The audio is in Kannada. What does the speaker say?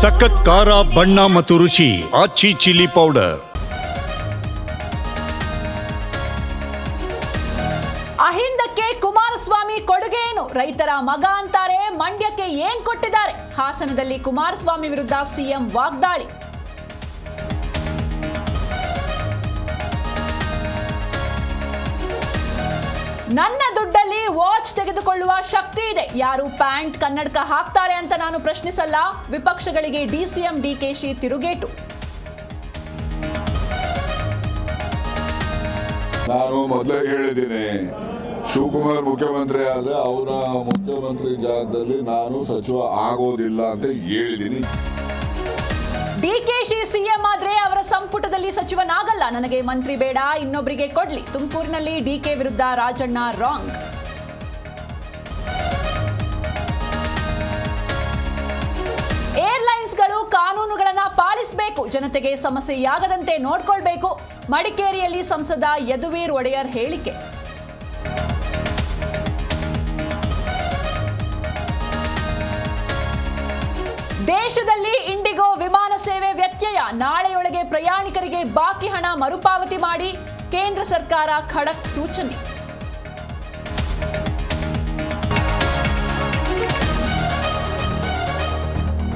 ಸಖತ್ ಖಾರ ಬಣ್ಣ ಮತ್ತು ರುಚಿ ಆಚಿ ಚಿಲ್ಲಿ ಪೌಡರ್. ಅಹಿಂದಕ್ಕೆ ಕುಮಾರಸ್ವಾಮಿ ಕೊಡುಗೆ ಏನು? ರೈತರ ಮಗ ಅಂತಾರೆ, ಮಂಡ್ಯಕ್ಕೆ ಏನ್ ಕೊಟ್ಟಿದ್ದಾರೆ? ಹಾಸನದಲ್ಲಿ ಕುಮಾರಸ್ವಾಮಿ ವಿರುದ್ಧ ಸಿಎಂ ವಾಗ್ದಾಳಿ. ನನ್ನ ದುಡ್ಡಲ್ಲಿ ವಾಚ್ ತೆಗೆದುಕೊಳ್ಳುವ ಶಕ್ತಿ ಇದೆ, ಯಾರು ಪ್ಯಾಂಟ್ ಕನ್ನಡಕ ಹಾಕ್ತಾರೆ ಅಂತ ನಾನು ಪ್ರಶ್ನಿಸಲ್ಲ. ವಿಪಕ್ಷಗಳಿಗೆ ಡಿಸಿಎಂ ಡಿಕೆಶಿ ತಿರುಗೇಟು. ನಾನು ಮೊದಲೇ ಹೇಳಿದ್ದೀನಿ, ಶಿವಕುಮಾರ್ ಮುಖ್ಯಮಂತ್ರಿ ಆದ್ರೆ ಅವರ ಮುಖ್ಯಮಂತ್ರಿ ಜಾಗದಲ್ಲಿ ನಾನು ಸಚಿವ ಆಗೋದಿಲ್ಲ ಅಂತ ಹೇಳಿದ್ದೀನಿ. ಡಿಕೆಶಿ ಸಿಎಂ ಆದ್ರೆ ಅವರ ಸಂಪುಟದಲ್ಲಿ ಸಚಿವನಾಗಲ್ಲ, ನನಗೆ ಮಂತ್ರಿ ಬೇಡ, ಇನ್ನೊಬ್ಬರಿಗೆ ಕೊಡ್ಲಿ. ತುಮಕೂರಿನಲ್ಲಿ ಡಿಕೆ ವಿರುದ್ಧ ರಾಜಣ್ಣ ರಾಂಗ್. ಏರ್ಲೈನ್ಸ್ಗಳು ಕಾನೂನುಗಳನ್ನ ಪಾಲಿಸಬೇಕು, ಜನತೆಗೆ ಸಮಸ್ಯೆಯಾಗದಂತೆ ನೋಡ್ಕೊಳ್ಬೇಕು. ಮಡಿಕೇರಿಯಲ್ಲಿ ಸಂಸದ ಯದುವೀರ್ ಒಡೆಯರ್ ಹೇಳಿಕೆ. ದೇಶದಲ್ಲಿ ಇಂಡಿಗೋ ವಿಮಾನ ಸೇವೆ ವ್ಯತ್ಯಯ, ನಾಳೆಯೊಳಗೆ ಪ್ರಯಾಣಿಕರಿಗೆ ಬಾಕಿ ಹಣ ಮರುಪಾವತಿ ಮಾಡಿ ಕೇಂದ್ರ ಸರ್ಕಾರ ಖಡಕ್ ಸೂಚನೆ.